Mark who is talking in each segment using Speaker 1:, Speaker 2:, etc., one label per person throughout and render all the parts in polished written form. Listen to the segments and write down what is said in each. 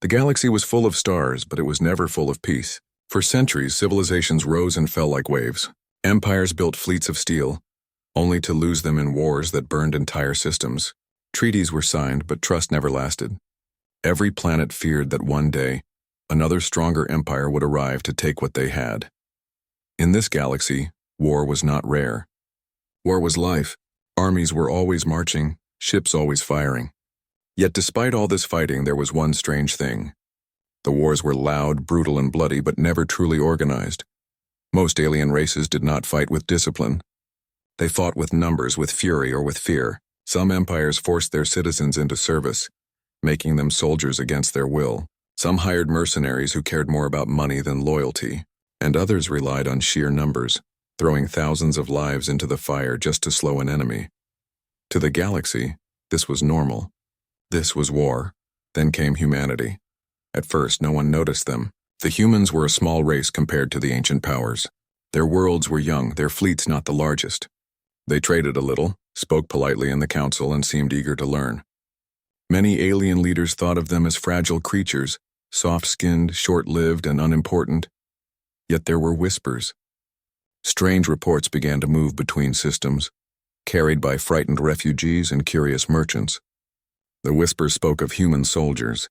Speaker 1: The galaxy was full of stars, but it was never full of peace. For centuries, civilizations rose and fell like waves. Empires built fleets of steel, only to lose them in wars that burned entire systems. Treaties were signed, but trust never lasted. Every planet feared that one day, another stronger empire would arrive to take what they had. In this galaxy, war was not rare. War was life. Armies were always marching, ships always firing. Yet despite all this fighting, there was one strange thing. The wars were loud, brutal, and bloody, but never truly organized. Most alien races did not fight with discipline. They fought with numbers, with fury, or with fear. Some empires forced their citizens into service, making them soldiers against their will. Some hired mercenaries who cared more about money than loyalty, and others relied on sheer numbers, throwing thousands of lives into the fire just to slow an enemy. To the galaxy, this was normal. This was war. Then came humanity. At first, no one noticed them. The humans were a small race compared to the ancient powers. Their worlds were young, their fleets not the largest. They traded a little, spoke politely in the council, and seemed eager to learn. Many alien leaders thought of them as fragile creatures, soft-skinned, short-lived, and unimportant. Yet there were whispers. Strange reports began to move between systems, carried by frightened refugees and curious merchants. The whispers spoke of human soldiers,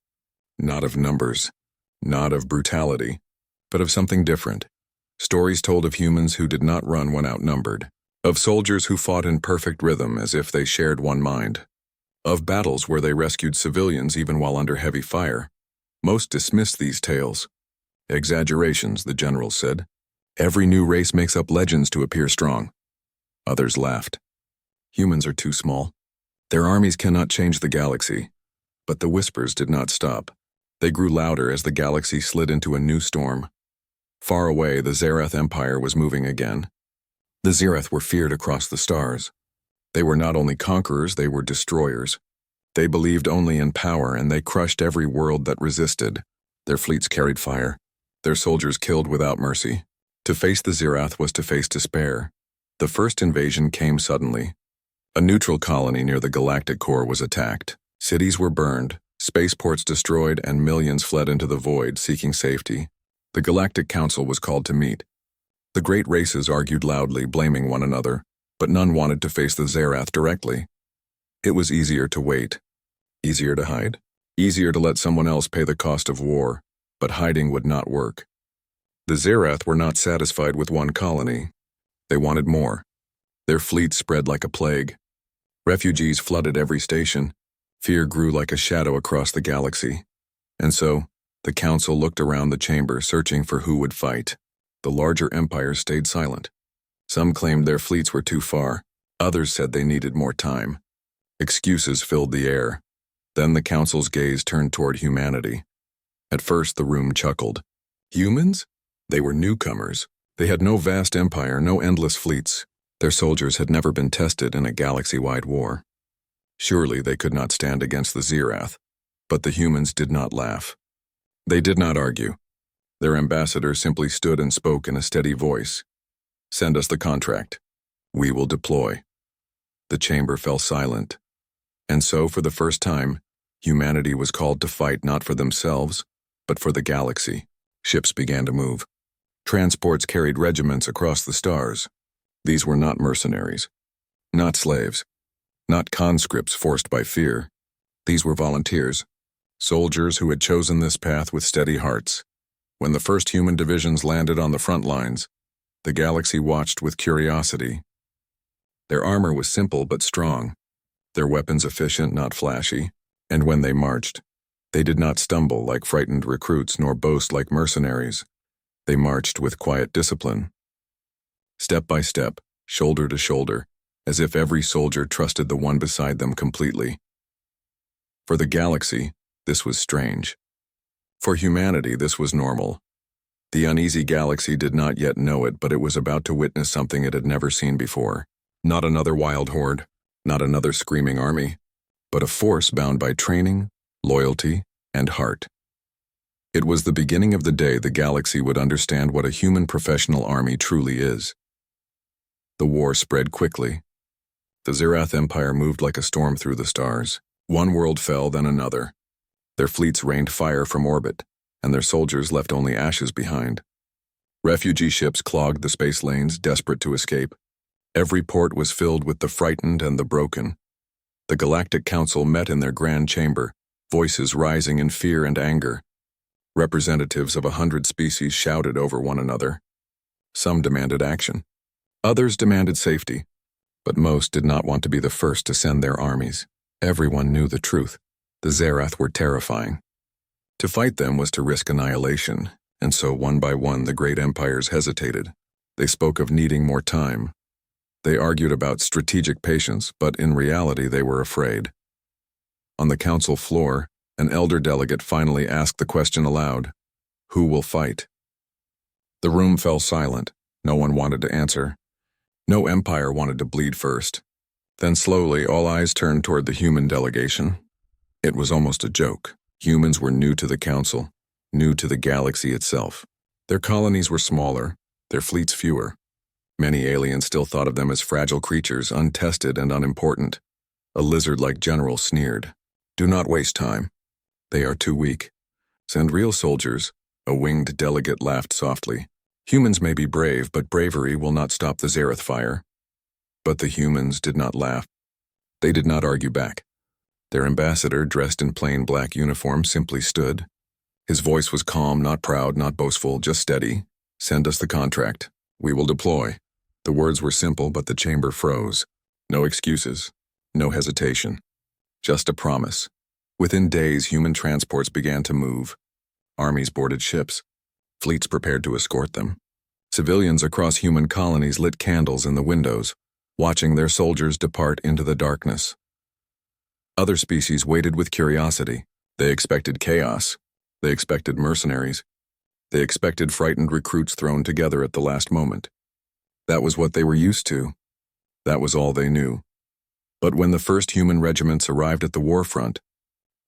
Speaker 1: not of numbers, not of brutality, but of something different. Stories told of humans who did not run when outnumbered, of soldiers who fought in perfect rhythm as if they shared one mind, of battles where they rescued civilians even while under heavy fire. Most dismissed these tales. Exaggerations, the generals said. Every new race makes up legends to appear strong. Others laughed. Humans are too small. Their armies cannot change the galaxy. But the whispers did not stop. They grew louder as the galaxy slid into a new storm. Far away, the Zerath Empire was moving again. The Zerath were feared across the stars. They were not only conquerors, they were destroyers. They believed only in power, and they crushed every world that resisted. Their fleets carried fire. Their soldiers killed without mercy. To face the Zerath was to face despair. The first invasion came suddenly. A neutral colony near the Galactic core was attacked. Cities were burned, spaceports destroyed, and millions fled into the void, seeking safety. The Galactic Council was called to meet. The great races argued loudly, blaming one another, but none wanted to face the Zerath directly. It was easier to wait, easier to hide, easier to let someone else pay the cost of war, but hiding would not work. The Zerath were not satisfied with one colony. They wanted more. Their fleet spread like a plague. Refugees flooded every station. Fear grew like a shadow across the galaxy. And so, the council looked around the chamber, searching for who would fight. The larger empires stayed silent. Some claimed their fleets were too far. Others said they needed more time. Excuses filled the air. Then the council's gaze turned toward humanity. At first, the room chuckled. Humans? They were newcomers. They had no vast empire, no endless fleets. Their soldiers had never been tested in a galaxy-wide war. Surely they could not stand against the Zerath. But the humans did not laugh. They did not argue. Their ambassador simply stood and spoke in a steady voice. Send us the contract. We will deploy. The chamber fell silent. And so, for the first time, humanity was called to fight not for themselves, but for the galaxy. Ships began to move. Transports carried regiments across the stars. These were not mercenaries, not slaves, not conscripts forced by fear. These were volunteers, soldiers who had chosen this path with steady hearts. When the first human divisions landed on the front lines, the galaxy watched with curiosity. Their armor was simple but strong, their weapons efficient, not flashy, and when they marched, they did not stumble like frightened recruits nor boast like mercenaries. They marched with quiet discipline. Step by step, shoulder to shoulder, as if every soldier trusted the one beside them completely. For the galaxy, this was strange. For humanity, this was normal. The uneasy galaxy did not yet know it, but it was about to witness something it had never seen before. Not another wild horde, not another screaming army, but a force bound by training, loyalty, and heart. It was the beginning of the day the galaxy would understand what a human professional army truly is. The war spread quickly. The Zerath Empire moved like a storm through the stars. One world fell, then another. Their fleets rained fire from orbit, and their soldiers left only ashes behind. Refugee ships clogged the space lanes, desperate to escape. Every port was filled with the frightened and the broken. The Galactic Council met in their grand chamber, voices rising in fear and anger. Representatives of 100 species shouted over one another. Some demanded action. Others demanded safety, but most did not want to be the first to send their armies. Everyone knew the truth. The Zerath were terrifying. To fight them was to risk annihilation, and so one by one the great empires hesitated. They spoke of needing more time. They argued about strategic patience, but in reality they were afraid. On the council floor, an elder delegate finally asked the question aloud: "Who will fight?" The room fell silent. No one wanted to answer. No empire wanted to bleed first. Then slowly, all eyes turned toward the human delegation. It was almost a joke. Humans were new to the council, new to the galaxy itself. Their colonies were smaller, their fleets fewer. Many aliens still thought of them as fragile creatures, untested and unimportant. A lizard-like general sneered. "Do not waste time. They are too weak. Send real soldiers." A winged delegate laughed softly. "Humans may be brave, but bravery will not stop the Zerath fire." But the humans did not laugh. They did not argue back. Their ambassador, dressed in plain black uniform, simply stood. His voice was calm, not proud, not boastful, just steady. "Send us the contract. We will deploy." The words were simple, but the chamber froze. No excuses, no hesitation. Just a promise. Within days, human transports began to move. Armies boarded ships. Fleets prepared to escort them. Civilians across human colonies lit candles in the windows, watching their soldiers depart into the darkness. Other species waited with curiosity. They expected chaos. They expected mercenaries. They expected frightened recruits thrown together at the last moment. That was what they were used to. That was all they knew. But when the first human regiments arrived at the war front,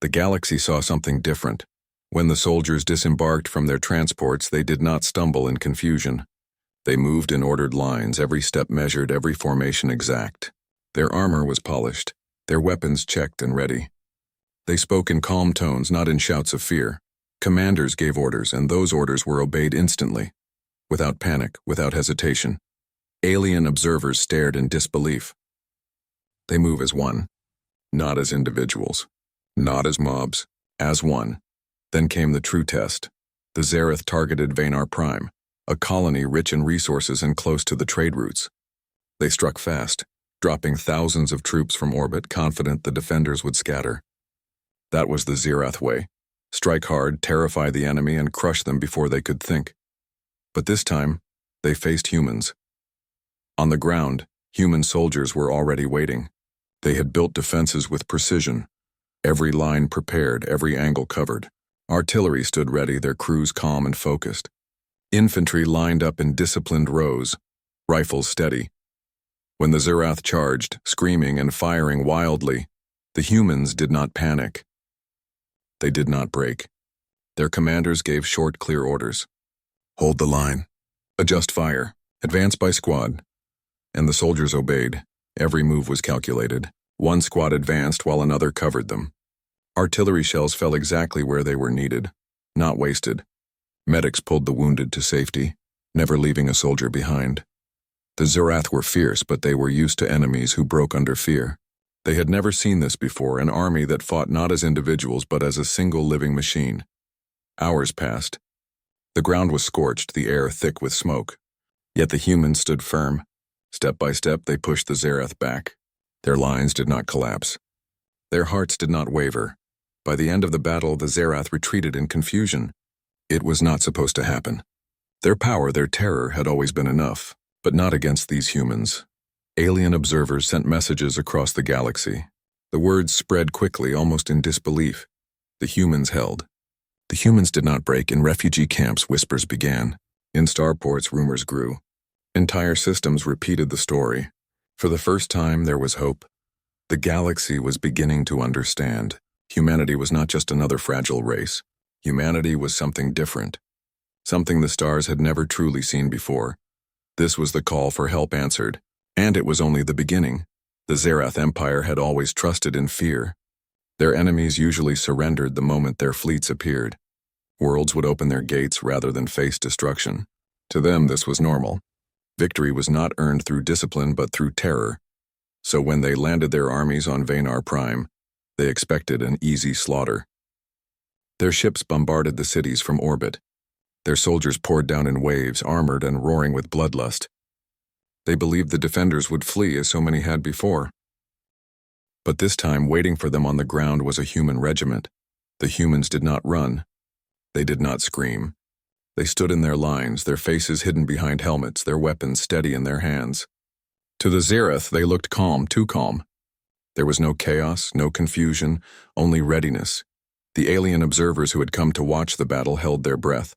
Speaker 1: the galaxy saw something different. When the soldiers disembarked from their transports, they did not stumble in confusion. They moved in ordered lines, every step measured, every formation exact. Their armor was polished, their weapons checked and ready. They spoke in calm tones, not in shouts of fear. Commanders gave orders, and those orders were obeyed instantly, without panic, without hesitation. Alien observers stared in disbelief. They move as one, not as individuals, not as mobs, as one. Then came the true test. The Zerath targeted Vanar Prime, a colony rich in resources and close to the trade routes. They struck fast, dropping thousands of troops from orbit, confident the defenders would scatter. That was the Zerath way. Strike hard, terrify the enemy, and crush them before they could think. But this time, they faced humans. On the ground, human soldiers were already waiting. They had built defenses with precision. Every line prepared, every angle covered. Artillery stood ready, their crews calm and focused. Infantry lined up in disciplined rows, rifles steady. When the Zerath charged, screaming and firing wildly, the humans did not panic. They did not break. Their commanders gave short, clear orders. "Hold the line. Adjust fire. Advance by squad." And the soldiers obeyed. Every move was calculated. One squad advanced while another covered them. Artillery shells fell exactly where they were needed, not wasted. Medics pulled the wounded to safety, never leaving a soldier behind. The Zerath were fierce, but they were used to enemies who broke under fear. They had never seen this before, an army that fought not as individuals but as a single living machine. Hours passed. The ground was scorched, the air thick with smoke. Yet the humans stood firm. Step by step, they pushed the Zerath back. Their lines did not collapse. Their hearts did not waver. By the end of the battle, the Zerath retreated in confusion. It was not supposed to happen. Their power, their terror, had always been enough, but not against these humans. Alien observers sent messages across the galaxy. The words spread quickly, almost in disbelief. The humans held. The humans did not break. In refugee camps, whispers began. In starports, rumors grew. Entire systems repeated the story. For the first time, there was hope. The galaxy was beginning to understand. Humanity was not just another fragile race. Humanity was something different. Something the stars had never truly seen before. This was the call for help answered. And it was only the beginning. The Zerath Empire had always trusted in fear. Their enemies usually surrendered the moment their fleets appeared. Worlds would open their gates rather than face destruction. To them, this was normal. Victory was not earned through discipline but through terror. So when they landed their armies on Vanar Prime, they expected an easy slaughter. Their ships bombarded the cities from orbit. Their soldiers poured down in waves, armored and roaring with bloodlust. They believed the defenders would flee as so many had before. But this time, waiting for them on the ground was a human regiment. The humans did not run. They did not scream. They stood in their lines, their faces hidden behind helmets, their weapons steady in their hands. To the Zerath, they looked calm, too calm. There was no chaos, no confusion, only readiness. The alien observers who had come to watch the battle held their breath.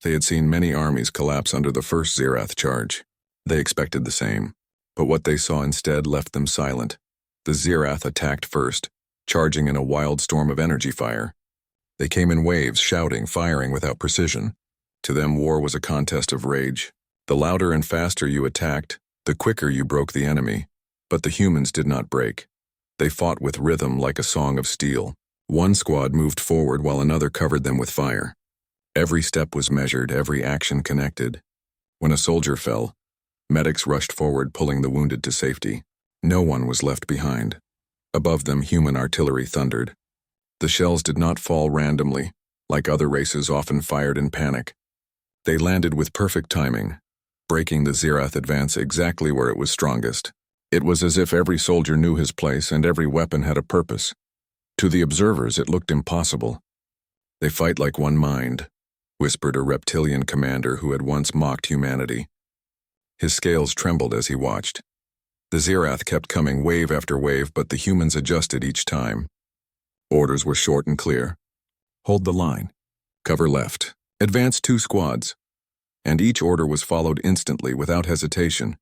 Speaker 1: They had seen many armies collapse under the first Zerath charge. They expected the same, but what they saw instead left them silent. The Zerath attacked first, charging in a wild storm of energy fire. They came in waves, shouting, firing without precision. To them, war was a contest of rage. The louder and faster you attacked, the quicker you broke the enemy. But the humans did not break. They fought with rhythm like a song of steel. One squad moved forward while another covered them with fire. Every step was measured, every action connected. When a soldier fell, medics rushed forward, pulling the wounded to safety. No one was left behind. Above them, human artillery thundered. The shells did not fall randomly, like other races often fired in panic. They landed with perfect timing, breaking the Zerath advance exactly where it was strongest. It was as if every soldier knew his place and every weapon had a purpose. To the observers, it looked impossible. "They fight like one mind," whispered a reptilian commander who had once mocked humanity. His scales trembled as he watched. The Zerath kept coming wave after wave, but the humans adjusted each time. Orders were short and clear. Hold the line. Cover left. Advance 2 squads. And each order was followed instantly without hesitation.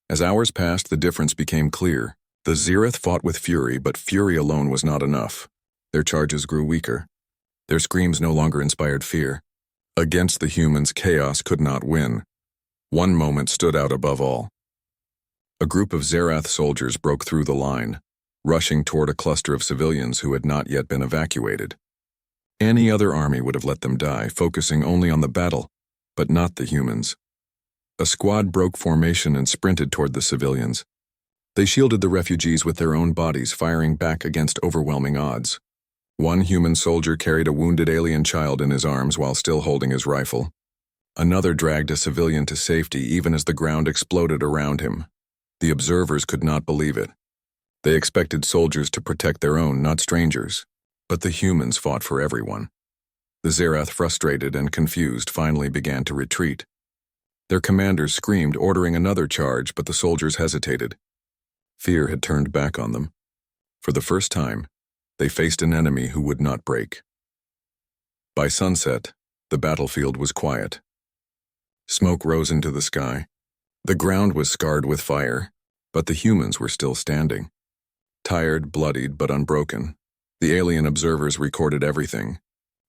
Speaker 1: As hours passed, the difference became clear. The Zerath fought with fury, but fury alone was not enough. Their charges grew weaker. Their screams no longer inspired fear. Against the humans, chaos could not win. One moment stood out above all. A group of Zerath soldiers broke through the line, rushing toward a cluster of civilians who had not yet been evacuated. Any other army would have let them die, focusing only on the battle, but not the humans. A squad broke formation and sprinted toward the civilians. They shielded the refugees with their own bodies, firing back against overwhelming odds. One human soldier carried a wounded alien child in his arms while still holding his rifle. Another dragged a civilian to safety even as the ground exploded around him. The observers could not believe it. They expected soldiers to protect their own, not strangers. But the humans fought for everyone. The Zerath, frustrated and confused, finally began to retreat. Their commanders screamed, ordering another charge, but the soldiers hesitated. Fear had turned back on them. For the first time, they faced an enemy who would not break. By sunset, the battlefield was quiet. Smoke rose into the sky. The ground was scarred with fire, but the humans were still standing. Tired, bloodied, but unbroken. The alien observers recorded everything.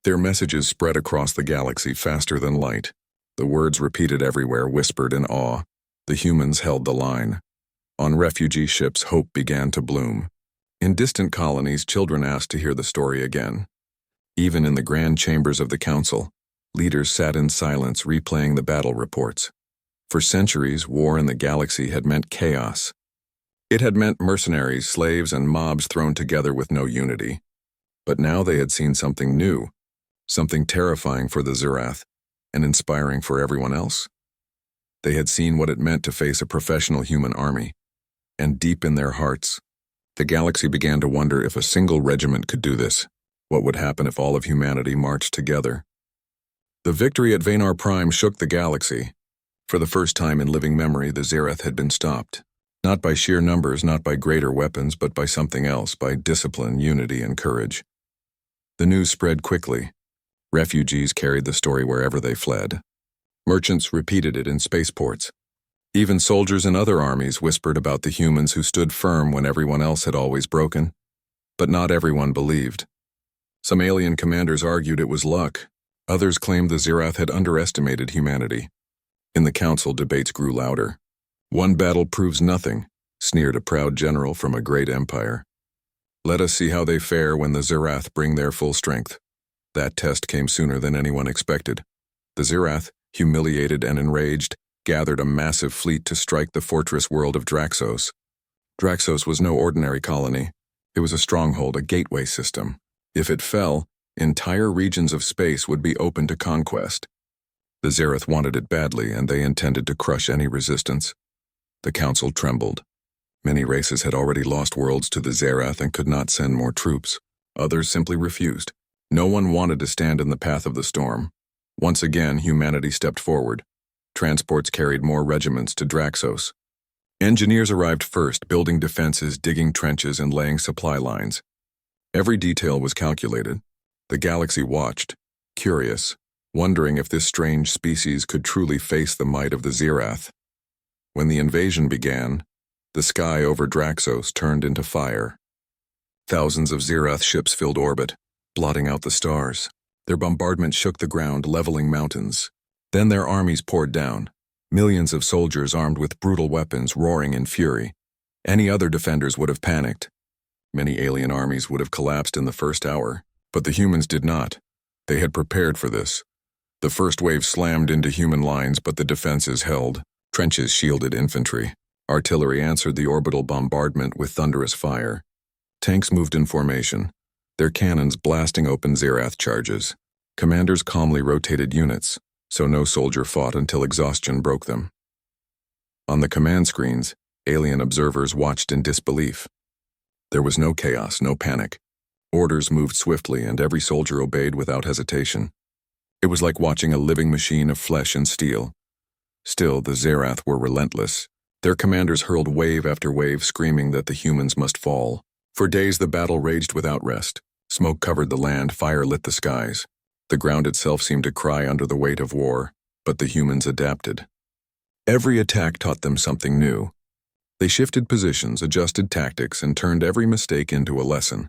Speaker 1: Their messages spread across the galaxy faster than light. The words repeated everywhere, whispered in awe. The humans held the line. On refugee ships, hope began to bloom. In distant colonies, children asked to hear the story again. Even in the grand chambers of the council, leaders sat in silence, replaying the battle reports. For centuries, war in the galaxy had meant chaos. It had meant mercenaries, slaves, and mobs thrown together with no unity. But now they had seen something new, something terrifying for the Zerath, and inspiring for everyone else. They had seen what it meant to face a professional human army, and deep in their hearts, the galaxy began to wonder if a single regiment could do this. What would happen if all of humanity marched together? The victory at Vanar Prime shook the galaxy. For the first time in living memory, the Zerath had been stopped. Not by sheer numbers, not by greater weapons, but by something else, by discipline, unity, and courage. The news spread quickly. Refugees carried the story wherever they fled. Merchants repeated it in spaceports. Even soldiers in other armies whispered about the humans who stood firm when everyone else had always broken. But not everyone believed. Some alien commanders argued it was luck. Others claimed the Zerath had underestimated humanity. In the council, debates grew louder. "One battle proves nothing," sneered a proud general from a great empire. Let us see how they fare when the Zirath bring their full strength. That test came sooner than anyone expected. The Zirath, humiliated and enraged, gathered a massive fleet to strike the fortress world of Draxos. Draxos was no ordinary colony. It was a stronghold, a gateway system. If it fell, entire regions of space would be open to conquest. The Zirath wanted it badly, and they intended to crush any resistance. The council trembled. Many races had already lost worlds to the Zirath and could not send more troops. Others simply refused. No one wanted to stand in the path of the storm. Once again, humanity stepped forward. Transports carried more regiments to Draxos. Engineers arrived first, building defenses, digging trenches, and laying supply lines. Every detail was calculated. The galaxy watched, curious, wondering if this strange species could truly face the might of the Zirath. When the invasion began, the sky over Draxos turned into fire. Thousands of Zirath ships filled orbit, blotting out the stars. Their bombardment shook the ground, leveling mountains. Then their armies poured down. Millions of soldiers armed with brutal weapons, roaring in fury. Any other defenders would have panicked. Many alien armies would have collapsed in the first hour, but the humans did not. They had prepared for this. The first wave slammed into human lines, but the defenses held. Trenches shielded infantry. Artillery answered the orbital bombardment with thunderous fire. Tanks moved in formation, their cannons blasting open Zirath charges. Commanders calmly rotated units, so no soldier fought until exhaustion broke them. On the command screens, alien observers watched in disbelief. There was no chaos, no panic. Orders moved swiftly, and every soldier obeyed without hesitation. It was like watching a living machine of flesh and steel. Still, the Zirath were relentless. Their commanders hurled wave after wave, screaming that the humans must fall. For days the battle raged without rest. Smoke covered the land, fire lit the skies. The ground itself seemed to cry under the weight of war, but the humans adapted. Every attack taught them something new. They shifted positions, adjusted tactics, and turned every mistake into a lesson.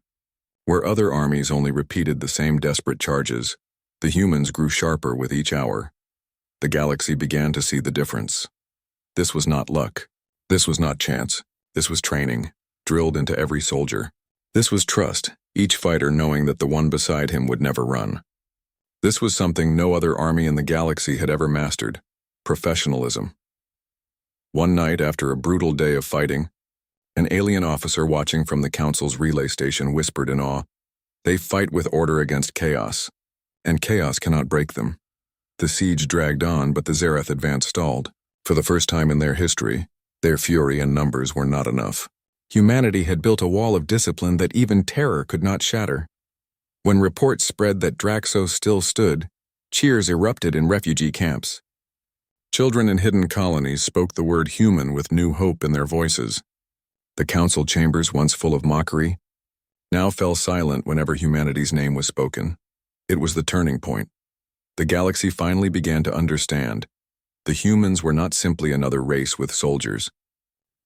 Speaker 1: Where other armies only repeated the same desperate charges, the humans grew sharper with each hour. The galaxy began to see the difference. This was not luck. This was not chance. This was training, drilled into every soldier. This was trust, each fighter knowing that the one beside him would never run. This was something no other army in the galaxy had ever mastered: professionalism. One night, after a brutal day of fighting, an alien officer watching from the council's relay station whispered in awe, "They fight with order against chaos, and chaos cannot break them." The siege dragged on, but the Zirath advance stalled. For the first time in their history, their fury and numbers were not enough. Humanity had built a wall of discipline that even terror could not shatter. When reports spread that Draxos still stood, cheers erupted in refugee camps. Children in hidden colonies spoke the word human with new hope in their voices. The council chambers, once full of mockery, now fell silent whenever humanity's name was spoken. It was the turning point. The galaxy finally began to understand. The humans were not simply another race with soldiers.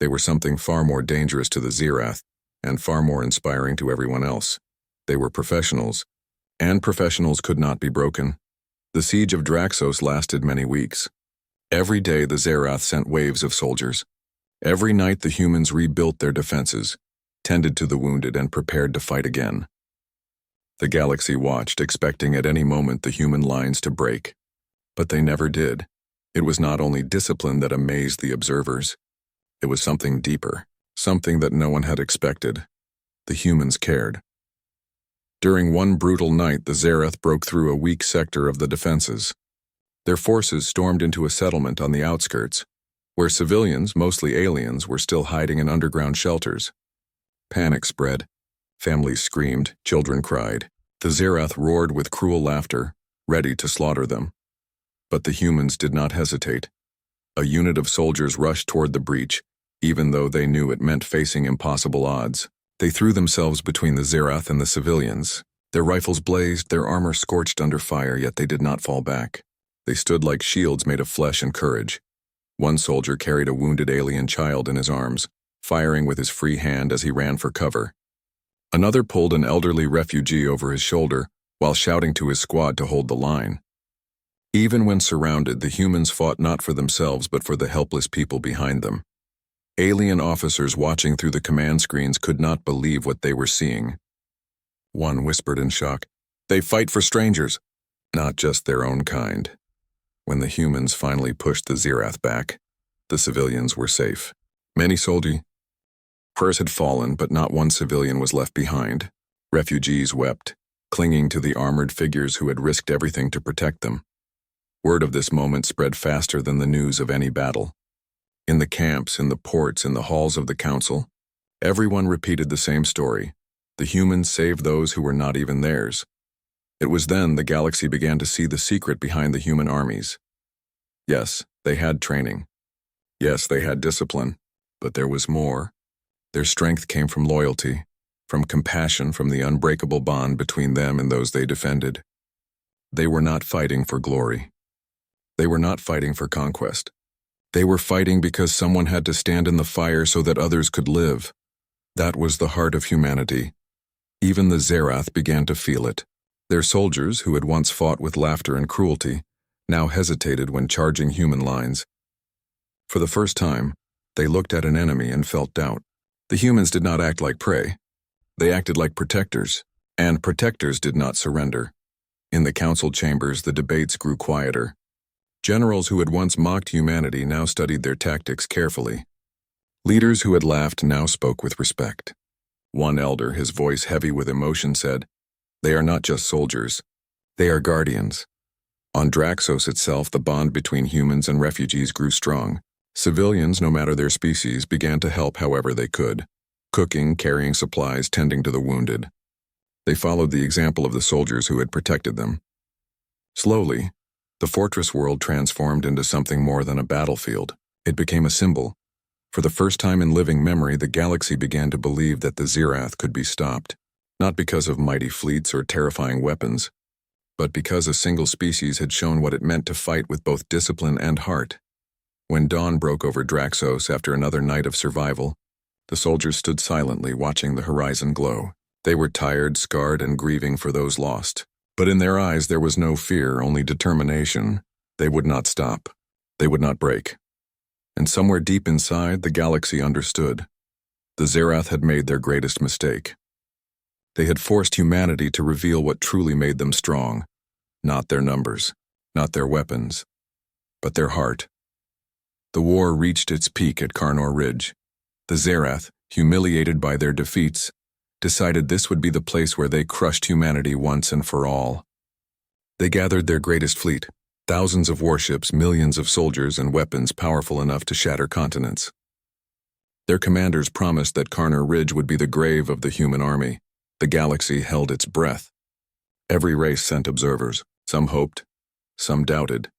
Speaker 1: They were something far more dangerous to the Zirath, and far more inspiring to everyone else. They were professionals, and professionals could not be broken. The siege of Draxos lasted many weeks. Every day the Zirath sent waves of soldiers. Every night the humans rebuilt their defenses, tended to the wounded, and prepared to fight again. The galaxy watched, expecting at any moment the human lines to break. But they never did. It was not only discipline that amazed the observers. It was something deeper, something that no one had expected. The humans cared. During one brutal night, the Zirath broke through a weak sector of the defenses. Their forces stormed into a settlement on the outskirts, where civilians, mostly aliens, were still hiding in underground shelters. Panic spread. Families screamed, children cried. The Zirath roared with cruel laughter, ready to slaughter them. But the humans did not hesitate. A unit of soldiers rushed toward the breach, even though they knew it meant facing impossible odds. They threw themselves between the Zirath and the civilians. Their rifles blazed, their armor scorched under fire, yet they did not fall back. They stood like shields made of flesh and courage. One soldier carried a wounded alien child in his arms, firing with his free hand as he ran for cover. Another pulled an elderly refugee over his shoulder while shouting to his squad to hold the line. Even when surrounded, the humans fought not for themselves but for the helpless people behind them. Alien officers watching through the command screens could not believe what they were seeing. One whispered in shock, "They fight for strangers, not just their own kind." When the humans finally pushed the Zirath back, the civilians were safe. Many soldiers had fallen, but not one civilian was left behind. Refugees wept, clinging to the armored figures who had risked everything to protect them. Word of this moment spread faster than the news of any battle. In the camps, in the ports, in the halls of the council, everyone repeated the same story. The humans saved those who were not even theirs. It was then the galaxy began to see the secret behind the human armies. Yes, they had training. Yes, they had discipline. But there was more. Their strength came from loyalty, from compassion, from the unbreakable bond between them and those they defended. They were not fighting for glory. They were not fighting for conquest. They were fighting because someone had to stand in the fire so that others could live. That was the heart of humanity. Even the Zirath began to feel it. Their soldiers, who had once fought with laughter and cruelty, now hesitated when charging human lines. For the first time, they looked at an enemy and felt doubt. The humans did not act like prey. They acted like protectors, and protectors did not surrender. In the council chambers, the debates grew quieter. Generals who had once mocked humanity now studied their tactics carefully. Leaders who had laughed now spoke with respect. One elder, his voice heavy with emotion, said, "They are not just soldiers. They are guardians." On Draxos itself, the bond between humans and refugees grew strong. Civilians, no matter their species, began to help however they could. Cooking, carrying supplies, tending to the wounded. They followed the example of the soldiers who had protected them. Slowly, the fortress world transformed into something more than a battlefield. It became a symbol. For the first time in living memory, the galaxy began to believe that the Zirath could be stopped, not because of mighty fleets or terrifying weapons, but because a single species had shown what it meant to fight with both discipline and heart. When dawn broke over Draxos after another night of survival, the soldiers stood silently watching the horizon glow. They were tired, scarred, and grieving for those lost. But in their eyes there was no fear, only determination. They would not stop. They would not break. And somewhere deep inside, the galaxy understood. The Zirath had made their greatest mistake. They had forced humanity to reveal what truly made them strong. Not their numbers, not their weapons, but their heart. The war reached its peak at Karnor Ridge. The Zirath, humiliated by their defeats, decided this would be the place where they crushed humanity once and for all. They gathered their greatest fleet, thousands of warships, millions of soldiers, and weapons powerful enough to shatter continents. Their commanders promised that Karnor Ridge would be the grave of the human army. The galaxy held its breath. Every race sent observers. Some hoped, some doubted.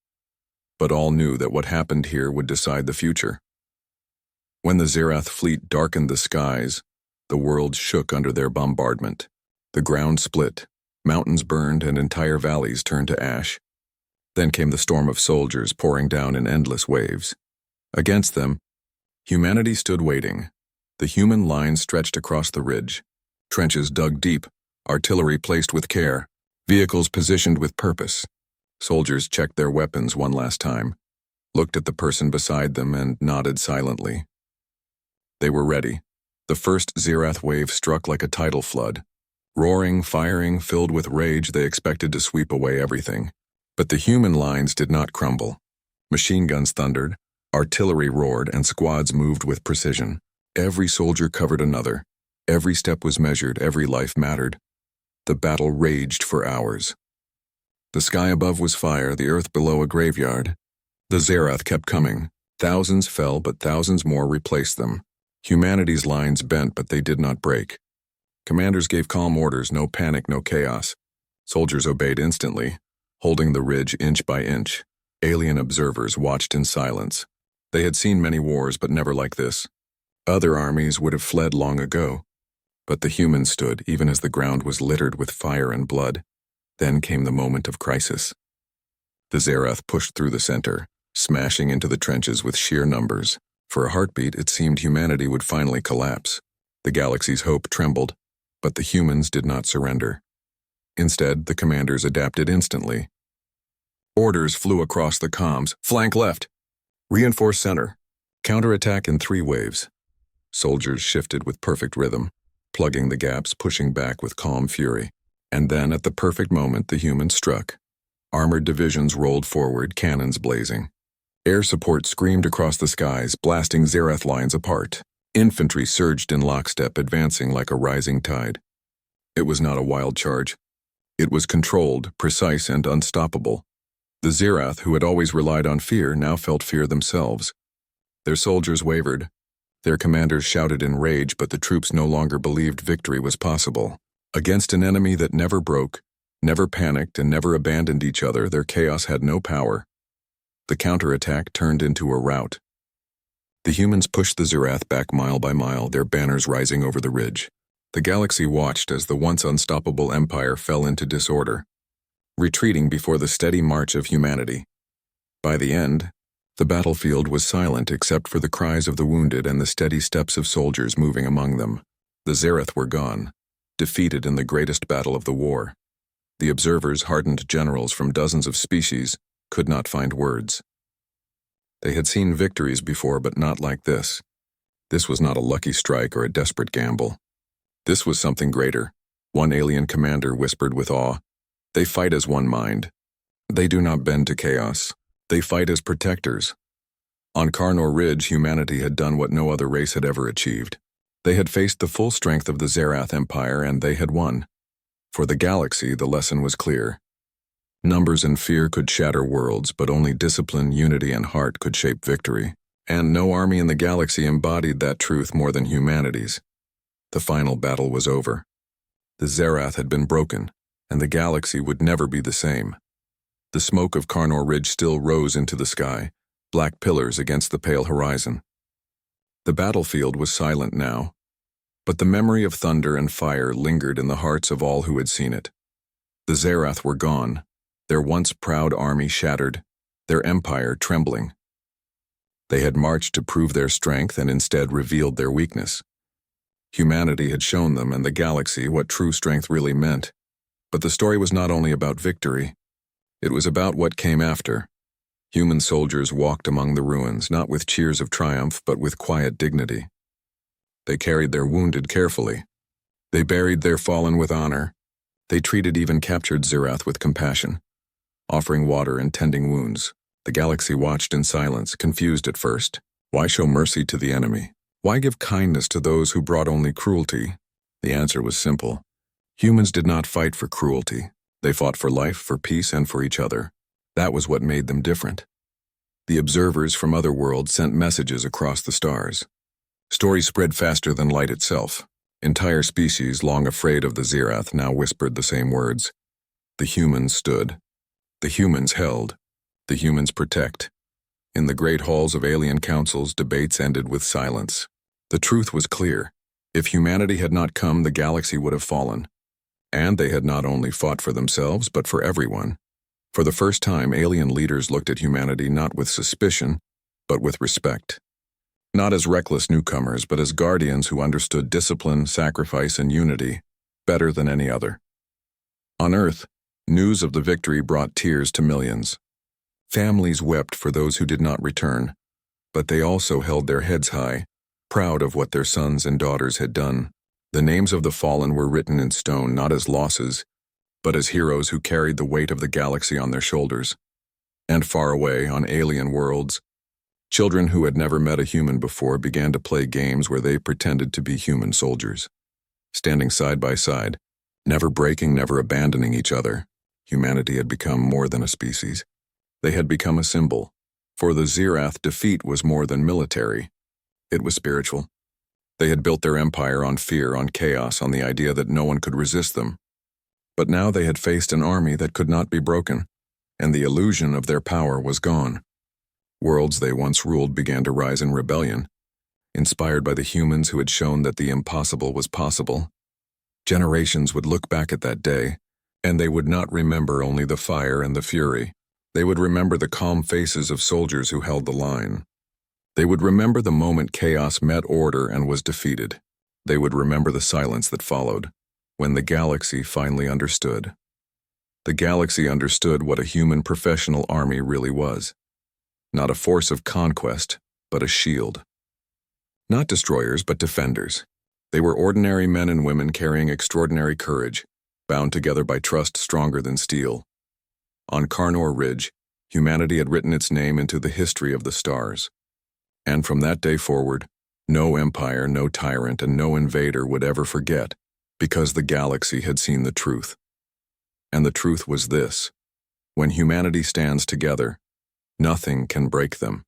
Speaker 1: But all knew that what happened here would decide the future. When the Zirath fleet darkened the skies, the world shook under their bombardment. The ground split, mountains burned, and entire valleys turned to ash. Then came the storm of soldiers pouring down in endless waves. Against them, humanity stood waiting. The human line stretched across the ridge. Trenches dug deep, artillery placed with care, vehicles positioned with purpose. Soldiers checked their weapons one last time, looked at the person beside them, and nodded silently. They were ready. The first Zirath wave struck like a tidal flood. Roaring, firing, filled with rage, they expected to sweep away everything. But the human lines did not crumble. Machine guns thundered, artillery roared, and squads moved with precision. Every soldier covered another. Every step was measured, every life mattered. The battle raged for hours. The sky above was fire, the earth below a graveyard. The Zirath kept coming. Thousands fell, but thousands more replaced them. Humanity's lines bent, but they did not break. Commanders gave calm orders, no panic, no chaos. Soldiers obeyed instantly, holding the ridge inch by inch. Alien observers watched in silence. They had seen many wars, but never like this. Other armies would have fled long ago. But the humans stood, even as the ground was littered with fire and blood. Then came the moment of crisis. The Zirath pushed through the center, smashing into the trenches with sheer numbers. For a heartbeat, it seemed humanity would finally collapse. The galaxy's hope trembled, but the humans did not surrender. Instead, the commanders adapted instantly. Orders flew across the comms. Flank left. Reinforce center. Counterattack in 3 waves. Soldiers shifted with perfect rhythm, plugging the gaps, pushing back with calm fury. And then, at the perfect moment, the humans struck. Armored divisions rolled forward, cannons blazing. Air support screamed across the skies, blasting Zerath lines apart. Infantry surged in lockstep, advancing like a rising tide. It was not a wild charge. It was controlled, precise, and unstoppable. The Zerath, who had always relied on fear, now felt fear themselves. Their soldiers wavered. Their commanders shouted in rage, but the troops no longer believed victory was possible. Against an enemy that never broke, never panicked, and never abandoned each other, their chaos had no power. The counterattack turned into a rout. The humans pushed the Zerath back mile by mile, their banners rising over the ridge. The galaxy watched as the once unstoppable empire fell into disorder, retreating before the steady march of humanity. By the end, the battlefield was silent except for the cries of the wounded and the steady steps of soldiers moving among them. The Zerath were gone, defeated in the greatest battle of the war. The observers, hardened generals from dozens of species, could not find words. They had seen victories before, but not like this. This was not a lucky strike or a desperate gamble. This was something greater. One alien commander whispered with awe, "They fight as one mind. They do not bend to chaos. They fight as protectors." On Karnor Ridge, humanity had done what no other race had ever achieved. They had faced the full strength of the Zerath Empire, and they had won. For the galaxy, the lesson was clear. Numbers and fear could shatter worlds, but only discipline, unity, and heart could shape victory. And no army in the galaxy embodied that truth more than humanity's. The final battle was over. The Zerath had been broken, and the galaxy would never be the same. The smoke of Karnor Ridge still rose into the sky, black pillars against the pale horizon. The battlefield was silent now, but the memory of thunder and fire lingered in the hearts of all who had seen it. The Zerath were gone, their once proud army shattered, their empire trembling. They had marched to prove their strength and instead revealed their weakness. Humanity had shown them and the galaxy what true strength really meant. But the story was not only about victory. It was about what came after. Human soldiers walked among the ruins, not with cheers of triumph, but with quiet dignity. They carried their wounded carefully. They buried their fallen with honor. They treated even captured Zerath with compassion, offering water and tending wounds. The galaxy watched in silence, confused at first. Why show mercy to the enemy? Why give kindness to those who brought only cruelty? The answer was simple. Humans did not fight for cruelty. They fought for life, for peace, and for each other. That was what made them different. The observers from other worlds sent messages across the stars. Stories spread faster than light itself. Entire species, long afraid of the Zerath, now whispered the same words. The humans stood. The humans held. The humans protect. In the great halls of alien councils, debates ended with silence. The truth was clear. If humanity had not come, the galaxy would have fallen. And they had not only fought for themselves, but for everyone. For the first time, alien leaders looked at humanity not with suspicion, but with respect. Not as reckless newcomers, but as guardians who understood discipline, sacrifice, and unity better than any other. On Earth, news of the victory brought tears to millions. Families wept for those who did not return, but they also held their heads high, proud of what their sons and daughters had done. The names of the fallen were written in stone, not as losses, but as heroes who carried the weight of the galaxy on their shoulders. And far away, on alien worlds, children who had never met a human before began to play games where they pretended to be human soldiers. Standing side by side, never breaking, never abandoning each other, humanity had become more than a species. They had become a symbol. For the Zerath, defeat was more than military. It was spiritual. They had built their empire on fear, on chaos, on the idea that no one could resist them. But now they had faced an army that could not be broken, and the illusion of their power was gone. Worlds they once ruled began to rise in rebellion, inspired by the humans who had shown that the impossible was possible. Generations would look back at that day, and they would not remember only the fire and the fury. They would remember the calm faces of soldiers who held the line. They would remember the moment chaos met order and was defeated. They would remember the silence that followed, when the galaxy finally understood. The galaxy understood what a human professional army really was. Not a force of conquest, but a shield. Not destroyers, but defenders. They were ordinary men and women carrying extraordinary courage, bound together by trust stronger than steel. On Carnor Ridge, humanity had written its name into the history of the stars. And from that day forward, no empire, no tyrant, and no invader would ever forget, because the galaxy had seen the truth. And the truth was this: when humanity stands together, nothing can break them.